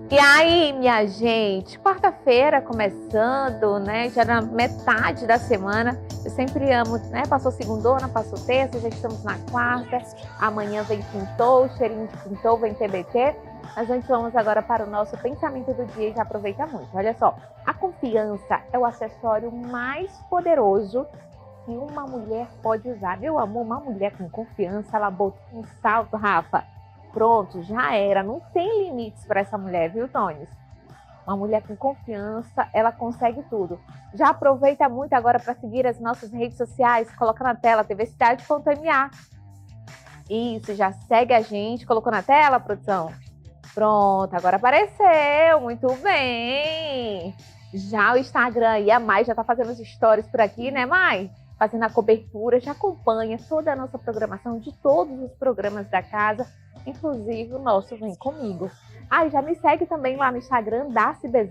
E aí, minha gente, quarta-feira começando, né? Já na metade da semana. Eu sempre amo, né? Passou segundona, passou terça, já estamos na quarta. Amanhã vem quintou, cheirinho de quintou, vem TBT. Mas antes vamos agora para o nosso pensamento do dia e já aproveita muito. Olha só, a confiança é o acessório mais poderoso que uma mulher pode usar. Meu amor, uma mulher com confiança, ela botou um salto, Rafa. Pronto, já era. Não tem limites para essa mulher, viu, Tones? Uma mulher com confiança, ela consegue tudo. Já aproveita muito agora para seguir as nossas redes sociais. Coloca na tela, tvcidade.ma. Isso, já segue a gente. Colocou na tela, produção? Pronto, agora apareceu. Muito bem. Já o Instagram e a Mai já tá fazendo os stories por aqui, né, Mai? Fazendo a cobertura, já acompanha toda a nossa programação de todos os programas da casa, inclusive o nosso Vem Comigo. Ah, já me segue também lá no Instagram, DarcyBZ_,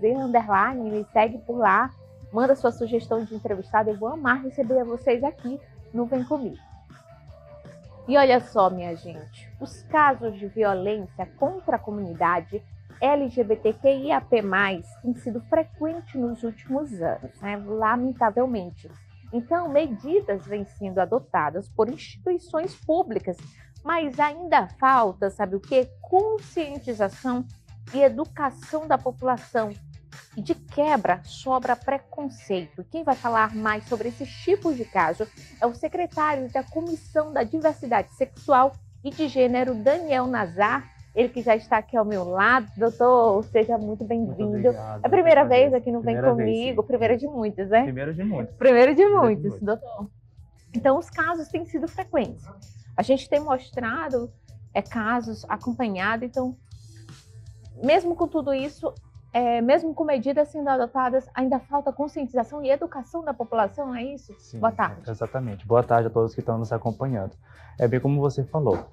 me segue por lá, manda sua sugestão de entrevistado, eu vou amar receber vocês aqui no Vem Comigo. E olha só, minha gente, os casos de violência contra a comunidade LGBTQIAP+, têm sido frequentes nos últimos anos, né? Lamentavelmente. Então, medidas vêm sendo adotadas por instituições públicas, mas ainda falta, sabe o quê? Conscientização e educação da população. E de quebra, sobra preconceito. E quem vai falar mais sobre esses tipos de casos é o secretário da Comissão da Diversidade Sexual e de Gênero, Daniel Nazar, ele que já está aqui ao meu lado. Doutor, seja muito bem-vindo. É a primeira vez aqui no Vem Comigo, primeira de muitas, né? Primeira de muitos. Primeiro de muitos, doutor. Então, os casos têm sido frequentes. A gente tem mostrado casos acompanhados. Então, mesmo com tudo isso, mesmo com medidas sendo adotadas, ainda falta conscientização e educação da população, é isso? Sim, boa tarde. Exatamente. Boa tarde a todos que estão nos acompanhando. É bem como você falou.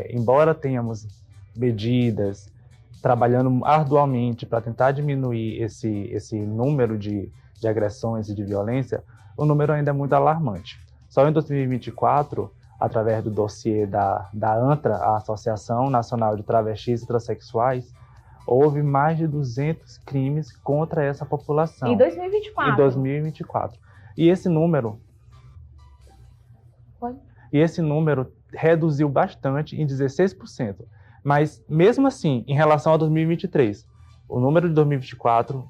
Embora tenhamos medidas, trabalhando arduamente para tentar diminuir esse número de agressões e de violência, o número ainda é muito alarmante. Só em 2024, através do dossiê da ANTRA, a Associação Nacional de Travestis e Transsexuais, houve mais de 200 crimes contra essa população. Em 2024? Em 2024. E esse número reduziu bastante em 16%. Mas, mesmo assim, em relação a 2023, o número de 2024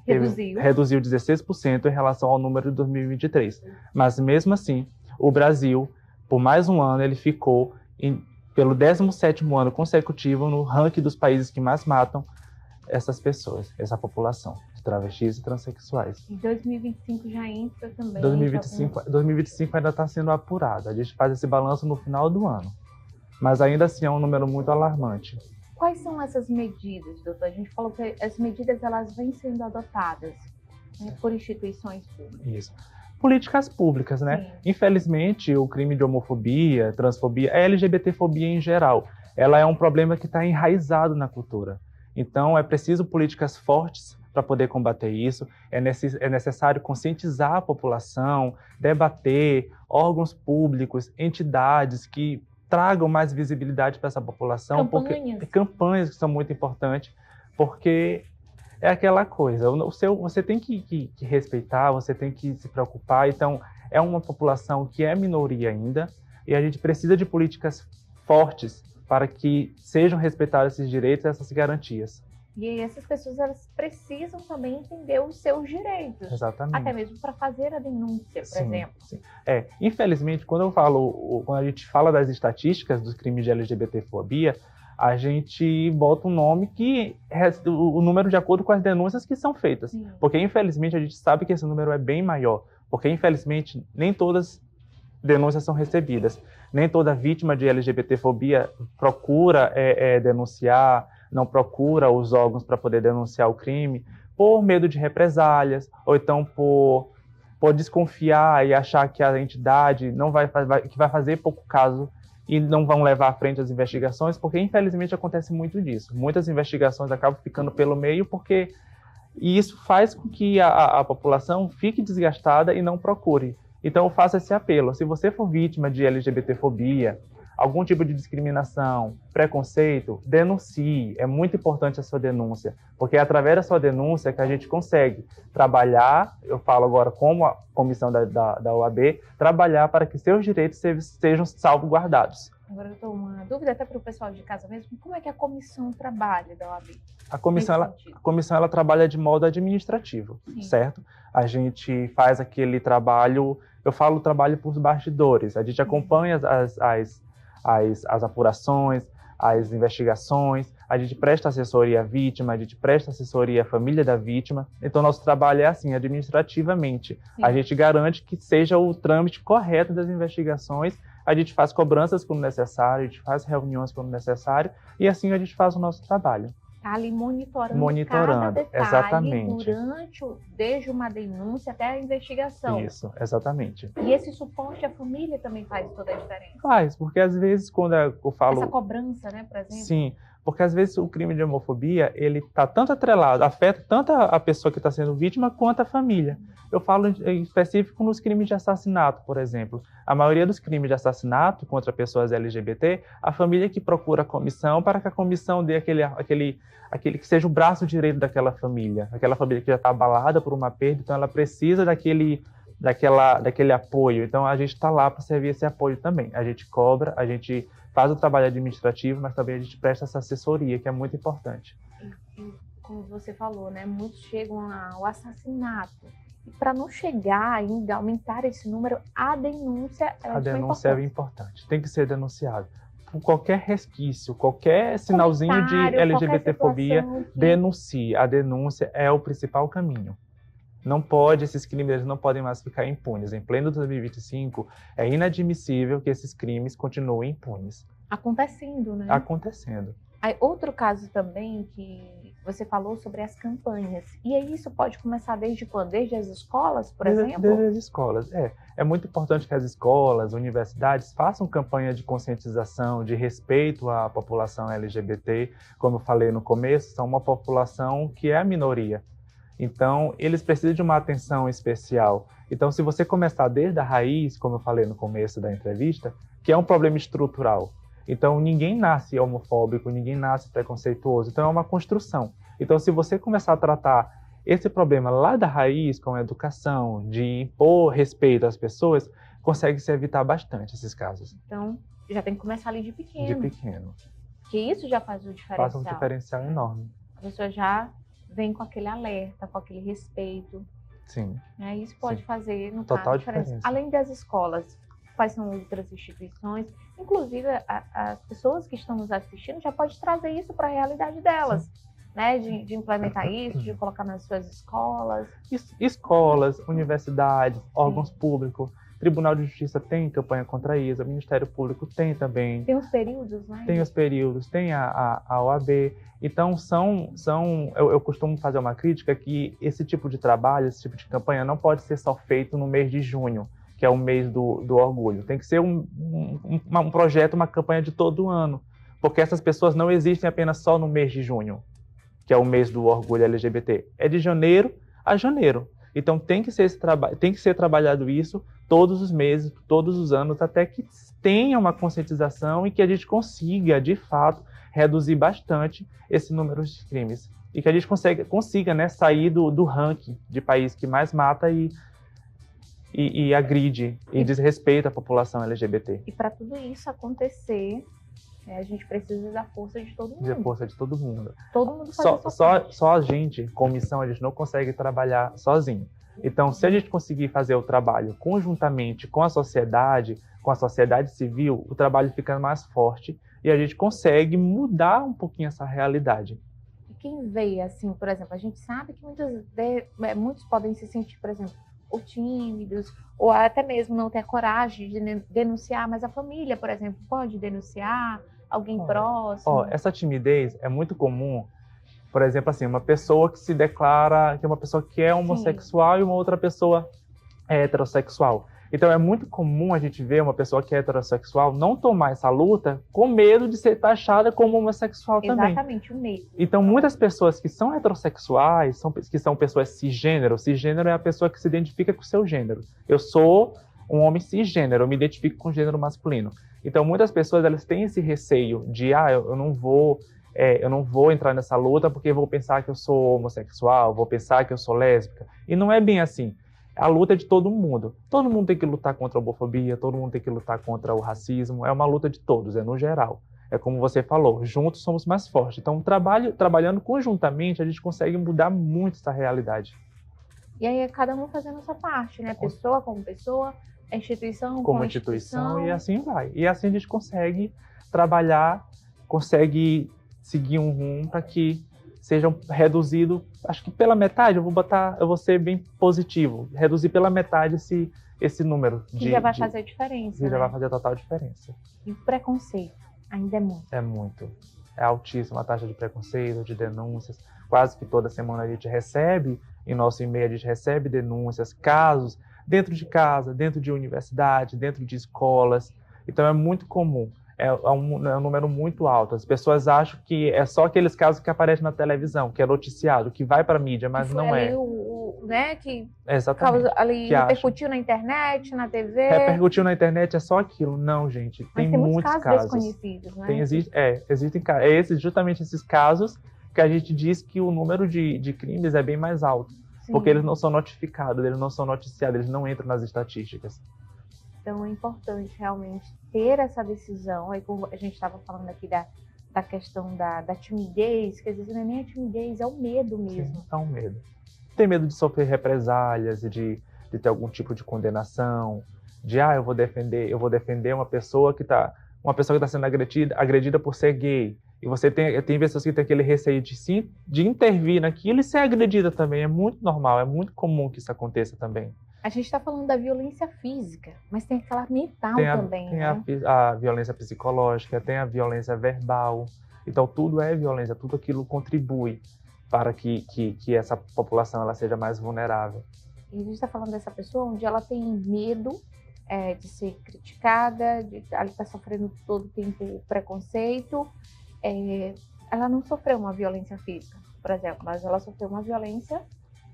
reduziu 16% em relação ao número de 2023. Mas, mesmo assim, o Brasil, por mais um ano, ele ficou pelo 17º ano consecutivo no ranking dos países que mais matam essas pessoas, essa população de travestis e transexuais. Em 2025 já entra também. 2025 ainda está sendo apurado. A gente faz esse balanço no final do ano. Mas ainda assim é um número muito alarmante. Quais são essas medidas, doutor? A gente falou que as medidas elas vêm sendo adotadas, né, por instituições públicas. Isso. Políticas públicas, né? Sim. Infelizmente, o crime de homofobia, transfobia, a LGBTfobia em geral, ela é um problema que está enraizado na cultura. Então, é preciso políticas fortes para poder combater isso. É necessário conscientizar a população, debater, órgãos públicos, entidades que tragam mais visibilidade para essa população. Campanhas que são muito importantes, porque é aquela coisa, você tem que respeitar, você tem que se preocupar. Então, é uma população que é minoria ainda, e a gente precisa de políticas fortes para que sejam respeitados esses direitos e essas garantias. E essas pessoas elas precisam também entender os seus direitos. Exatamente. Até mesmo para fazer a denúncia, por exemplo. Sim. Infelizmente, quando a gente fala das estatísticas dos crimes de LGBTfobia, a gente bota um nome que o número de acordo com as denúncias que são feitas. Sim. Porque, infelizmente, a gente sabe que esse número é bem maior. Porque, infelizmente, nem todas denúncias são recebidas. Nem toda vítima de LGBTfobia procura denunciar, não procura os órgãos para poder denunciar o crime por medo de represálias, ou então por desconfiar e achar que a entidade que vai fazer pouco caso e não vão levar à frente as investigações, porque infelizmente acontece muito disso. Muitas investigações acabam ficando pelo meio e isso faz com que a população fique desgastada e não procure. Então eu faço esse apelo: se você for vítima de LGBTfobia, algum tipo de discriminação, preconceito, denuncie. É muito importante a sua denúncia, porque é através da sua denúncia que a gente consegue trabalhar, eu falo agora como a comissão da OAB, trabalhar para que seus direitos sejam salvaguardados. Agora eu estou uma dúvida até para o pessoal de casa mesmo, como é que a comissão trabalha da OAB? A comissão ela trabalha de modo administrativo, Sim. certo? A gente faz aquele trabalho, eu falo trabalho por bastidores, a gente acompanha as apurações, as investigações, a gente presta assessoria à vítima, a gente presta assessoria à família da vítima. Então, nosso trabalho é assim, administrativamente. Sim. A gente garante que seja o trâmite correto das investigações, a gente faz cobranças quando necessário, a gente faz reuniões quando necessário, e assim a gente faz o nosso trabalho. Está ali monitorando cada detalhe, exatamente. Desde uma denúncia até a investigação. Isso, exatamente. E esse suporte à família também faz toda a diferença? Faz, porque às vezes quando eu falo... Essa cobrança, né, por exemplo? Sim, porque às vezes o crime de homofobia, ele está tanto atrelado, afeta tanto a pessoa que está sendo vítima quanto a família. Eu falo em específico nos crimes de assassinato, por exemplo. A maioria dos crimes de assassinato contra pessoas LGBT, a família que procura a comissão para que a comissão dê aquele que seja o braço direito daquela família. Aquela família que já está abalada por uma perda, então ela precisa daquele apoio. Então a gente está lá para servir esse apoio também. A gente cobra, a gente faz o trabalho administrativo, mas também a gente presta essa assessoria, que é muito importante. E como você falou, né, muitos chegam ao assassinato. E para não chegar ainda, aumentar esse número, a denúncia é importante. Tem que ser denunciado. Por qualquer resquício, qualquer sinalzinho de LGBTfobia, denuncie. A denúncia é o principal caminho. Não pode, esses crimes não podem mais ficar impunes. Em pleno 2025, é inadmissível que esses crimes continuem impunes. Acontecendo, né? Acontecendo. Aí, outro caso também que você falou sobre as campanhas. E aí isso pode começar desde quando? Desde as escolas, por exemplo? Desde as escolas, É muito importante que as escolas, universidades façam campanha de conscientização, de respeito à população LGBT. Como eu falei no começo, são uma população que é a minoria. Então, eles precisam de uma atenção especial. Então, se você começar desde a raiz, como eu falei no começo da entrevista, que é um problema estrutural. Então, ninguém nasce homofóbico, ninguém nasce preconceituoso. Então, é uma construção. Então, se você começar a tratar esse problema lá da raiz, com a educação, de impor respeito às pessoas, consegue se evitar bastante esses casos. Então, já tem que começar ali de pequeno. De pequeno. Que isso já faz um diferencial. Faz um diferencial enorme. A pessoa já vem com aquele alerta, com aquele respeito. Sim. Né? Isso pode fazer, no total caso, diferença. Além das escolas, quais são outras instituições? Inclusive, as pessoas que estão nos assistindo já podem trazer isso para a realidade delas. Né? De implementar isso, de colocar nas suas escolas. Escolas, universidades, órgãos públicos. Tribunal de Justiça tem campanha contra isso, o Ministério Público tem também. Tem os períodos, né? Tem os períodos, tem a OAB. Então, eu costumo fazer uma crítica que esse tipo de trabalho, esse tipo de campanha não pode ser só feito no mês de junho, que é o mês do orgulho. Tem que ser um projeto, uma campanha de todo ano, porque essas pessoas não existem apenas só no mês de junho, que é o mês do orgulho LGBT. É de janeiro a janeiro. Então tem que ser trabalhado isso todos os meses, todos os anos, até que tenha uma conscientização e que a gente consiga, de fato, reduzir bastante esse número de crimes. E que a gente consiga, né, sair do ranking de país que mais mata e agride e desrespeita a população LGBT. E para tudo isso acontecer, a gente precisa da força de todo mundo. Da força de todo mundo. Todo mundo faz só a gente, comissão, a gente não consegue trabalhar sozinho. Então, se a gente conseguir fazer o trabalho conjuntamente com a sociedade civil, o trabalho fica mais forte e a gente consegue mudar um pouquinho essa realidade. E quem vê, assim, por exemplo, a gente sabe que muitos podem se sentir, por exemplo, ou tímidos, ou até mesmo não ter a coragem de denunciar, mas a família, por exemplo, pode denunciar alguém próximo? Essa timidez é muito comum, por exemplo, assim, uma pessoa que se declara que é uma pessoa que é homossexual e uma outra pessoa é heterossexual. Então é muito comum a gente ver uma pessoa que é heterossexual não tomar essa luta com medo de ser taxada como homossexual também. Exatamente, o medo. Então muitas pessoas que são heterossexuais, que são pessoas cisgênero é a pessoa que se identifica com o seu gênero. Eu sou um homem cisgênero, eu me identifico com o gênero masculino. Então, muitas pessoas elas têm esse receio de, eu não vou entrar nessa luta porque vou pensar que eu sou homossexual, vou pensar que eu sou lésbica. E não é bem assim. A luta é de todo mundo. Todo mundo tem que lutar contra a homofobia, todo mundo tem que lutar contra o racismo. É uma luta de todos, é no geral. É como você falou, juntos somos mais fortes. Então, trabalhando conjuntamente, a gente consegue mudar muito essa realidade. E aí é cada um fazendo a sua parte, né? Pessoa como pessoa, a instituição como instituição. E assim vai. E assim a gente consegue trabalhar, consegue seguir um rumo para que sejam reduzidos, acho que pela metade, eu vou ser bem positivo, reduzir pela metade esse número. Que já vai fazer diferença, que já vai fazer total diferença. E o preconceito ainda é muito. É muito. É altíssima a taxa de preconceito, de denúncias. Quase que toda semana a gente recebe, em nosso e-mail a gente recebe denúncias, casos, dentro de casa, dentro de universidade, dentro de escolas. Então é muito comum. É um número muito alto. As pessoas acham que é só aqueles casos que aparecem na televisão, que é noticiado, que vai para a mídia, mas não é. Né, que exatamente. Ali repercutiu na internet, na TV. Repercutiu na internet, é só aquilo. Não, gente. Tem muitos casos desconhecidos, né? Existem justamente esses casos que a gente diz que o número de crimes é bem mais alto. Sim. Porque eles não são notificados, eles não são noticiados, eles não entram nas estatísticas. Então é importante realmente ter essa decisão. Aí, como a gente estava falando aqui da questão da timidez, que às vezes não é nem a timidez, é o medo mesmo. Sim, é um medo. Tem medo de sofrer represálias e de ter algum tipo de condenação, de eu vou defender uma pessoa que está sendo agredida por ser gay. E você tem pessoas que têm aquele receio de intervir naquilo e ser agredida também. É muito normal, é muito comum que isso aconteça também. A gente está falando da violência física, mas tem aquela mental também. Tem né? a violência psicológica, tem a violência verbal. Então, tudo é violência, tudo aquilo contribui para que essa população ela seja mais vulnerável. E a gente está falando dessa pessoa onde ela tem medo de ser criticada, ela está sofrendo todo o tempo preconceito. Ela não sofreu uma violência física, por exemplo, mas ela sofreu uma violência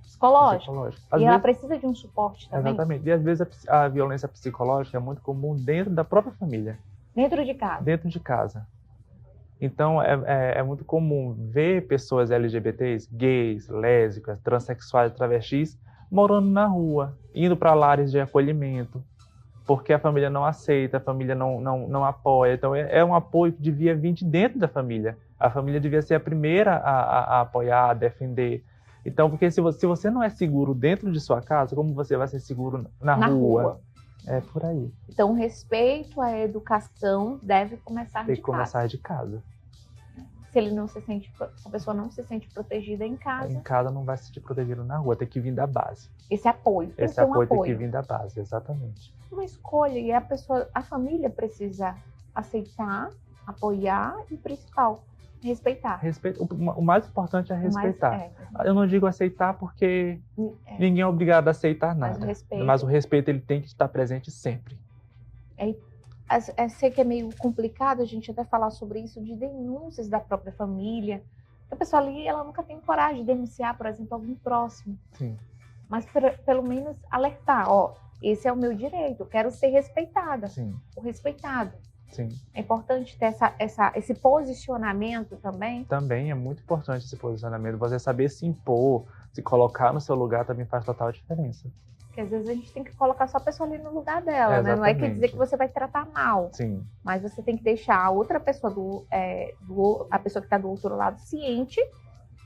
psicológica. E ela precisa de um suporte também. Exatamente. E às vezes a violência psicológica é muito comum dentro da própria família. Dentro de casa. Dentro de casa. Então é muito comum ver pessoas LGBTs, gays, lésbicas, transexuais, travestis, morando na rua, indo para lares de acolhimento, porque a família não aceita, a família não apoia. Então é um apoio que devia vir de dentro da família. A família devia ser a primeira a apoiar, a defender. Então, porque se você não é seguro dentro de sua casa, como você vai ser seguro na rua? É por aí. Então, o respeito à educação deve começar de casa. Tem que começar de casa. Se a pessoa não se sente protegida em casa. Em casa não vai se sentir protegida na rua, tem que vir da base. Esse apoio. Esse apoio tem que vir da base, exatamente. Uma escolha e a família precisa aceitar, apoiar e, principal, respeitar. O mais importante é respeitar. Eu não digo aceitar porque ninguém é obrigado a aceitar nada. Mas o respeito ele tem que estar presente sempre. Sei que é meio complicado a gente até falar sobre isso, de denúncias da própria família. A pessoa ali, ela nunca tem coragem de denunciar, por exemplo, alguém próximo. Sim. Mas pelo menos alertar, esse é o meu direito, eu quero ser respeitada. Sim. O respeitado. Sim. É importante ter esse posicionamento também. Também é muito importante esse posicionamento. Você saber se impor, se colocar no seu lugar também faz total diferença. Porque às vezes a gente tem que colocar só a pessoa ali no lugar dela, né? Não é quer dizer que você vai tratar mal. Sim. Mas você tem que deixar a outra pessoa, a pessoa que está do outro lado, ciente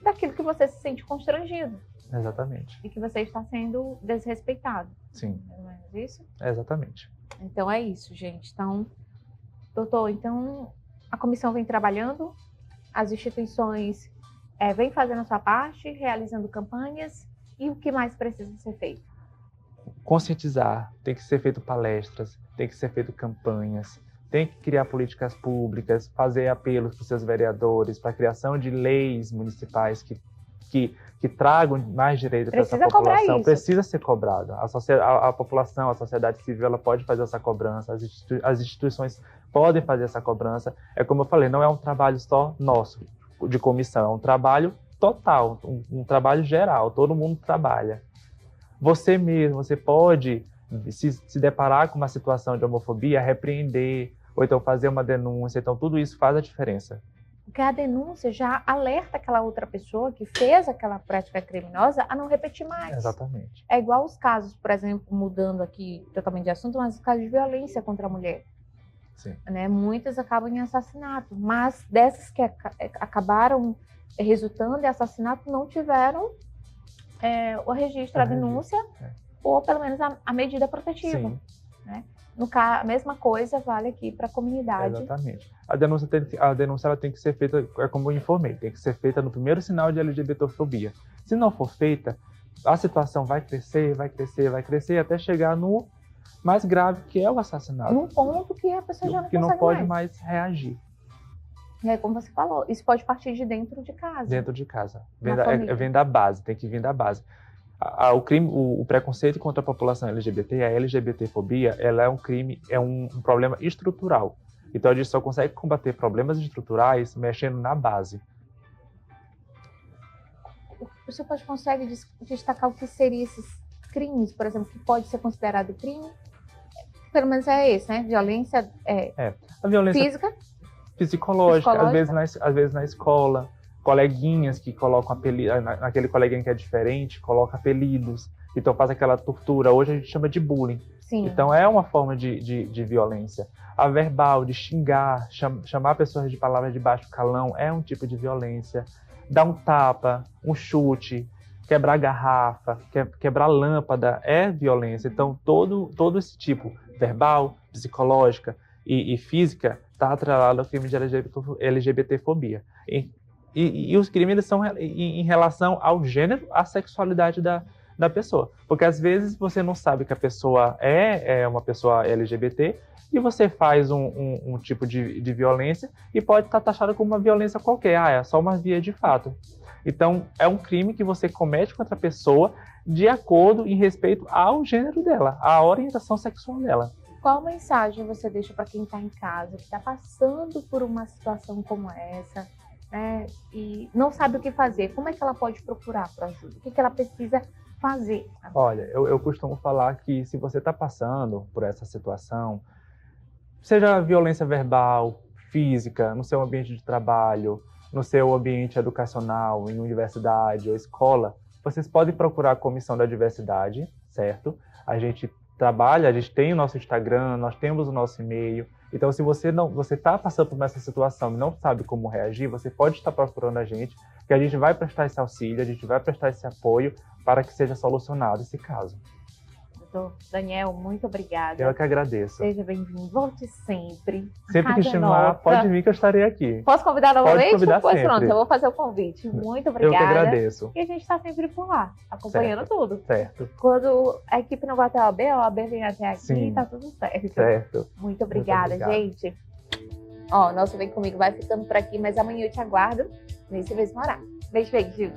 daquilo que você se sente constrangido. Exatamente. E que você está sendo desrespeitado. Sim. Não é isso? Exatamente. Então é isso, gente. Então, doutor, a comissão vem trabalhando, as instituições vêm fazendo a sua parte, realizando campanhas, e o que mais precisa ser feito? Conscientizar, tem que ser feito palestras, tem que ser feito campanhas, tem que criar políticas públicas, fazer apelos para os seus vereadores, para a criação de leis municipais que tragam mais direitos para essa população. Precisa ser cobrado. A população, a sociedade civil, ela pode fazer essa cobrança, as instituições podem fazer essa cobrança. É como eu falei, não é um trabalho só nosso, de comissão, é um trabalho total, um trabalho geral, todo mundo trabalha. Você mesmo, você pode se deparar com uma situação de homofobia, repreender, ou então fazer uma denúncia. Então, tudo isso faz a diferença. Porque a denúncia já alerta aquela outra pessoa que fez aquela prática criminosa a não repetir mais. Exatamente. É igual os casos, por exemplo, mudando aqui totalmente de assunto, mas os casos de violência contra a mulher. Sim. Né? Muitas acabam em assassinato, mas dessas que acabaram resultando em assassinato não tiveram o registro, a denúncia, ou pelo menos a medida protetiva. Sim. Né? No caso, a mesma coisa vale aqui para a comunidade. Exatamente. A denúncia ela tem que ser feita, como eu informei, tem que ser feita no primeiro sinal de LGBTfobia. Se não for feita, a situação vai crescer, até chegar no mais grave, que é o assassinato. Num ponto que a pessoa já não que consegue não pode mais reagir. E aí, como você falou, isso pode partir de dentro de casa. Dentro de casa. Vem família. da base, tem que vir da base. O preconceito contra a população LGBT, a LGBTfobia, ela é um crime, é um problema estrutural. Então a gente só consegue combater problemas estruturais mexendo na base. Você consegue destacar o que seriam esses crimes, por exemplo, que pode ser considerado crime? Pelo menos é esse, né? Violência, a violência física, psicológica, às vezes na escola. Coleguinhas que colocam apelidos, naquele coleguinha que é diferente, coloca apelidos, então faz aquela tortura. Hoje a gente chama de bullying. Sim. Então é uma forma de violência. A verbal, de xingar, chamar pessoas de palavras de baixo calão é um tipo de violência. Dar um tapa, um chute, quebrar garrafa, quebrar lâmpada é violência. Então todo esse tipo, verbal, psicológica e física, está atrelado ao crime de LGBTfobia. E os crimes eles são em relação ao gênero, à sexualidade da pessoa. Porque às vezes você não sabe que a pessoa é uma pessoa LGBT e você faz um tipo de violência e pode estar taxado como uma violência qualquer. É só uma via de fato. Então, é um crime que você comete contra a pessoa de acordo em respeito ao gênero dela, à orientação sexual dela. Qual mensagem você deixa para quem está em casa, que está passando por uma situação como essa, né, e não sabe o que fazer? Como é que ela pode procurar por ajuda? O que ela precisa fazer? Olha, eu costumo falar que se você está passando por essa situação, seja violência verbal, física, no seu ambiente de trabalho, no seu ambiente educacional, em universidade ou escola, vocês podem procurar a Comissão da Diversidade, certo? A gente trabalha, a gente tem o nosso Instagram, nós temos o nosso e-mail. Então, se você está passando por essa situação e não sabe como reagir, você pode estar procurando a gente, que a gente vai prestar esse auxílio, a gente vai prestar esse apoio para que seja solucionado esse caso. Doutor Daniel, muito obrigada. Eu que agradeço. Seja bem-vindo, volte sempre. Sempre que chamar, pode vir que eu estarei aqui. Posso convidar novamente? Pode convidar pois sempre. Pronto, eu vou fazer o convite. Muito obrigada. Eu que agradeço. E a gente está sempre por lá, acompanhando tudo. Certo. Quando a equipe não vai até a OAB vem até aqui, Sim. tá tudo certo. Certo. Muito obrigada, gente. Ó, nosso Vem Comigo vai ficando por aqui, mas amanhã eu te aguardo nesse mesmo horário. Beijo, beijo.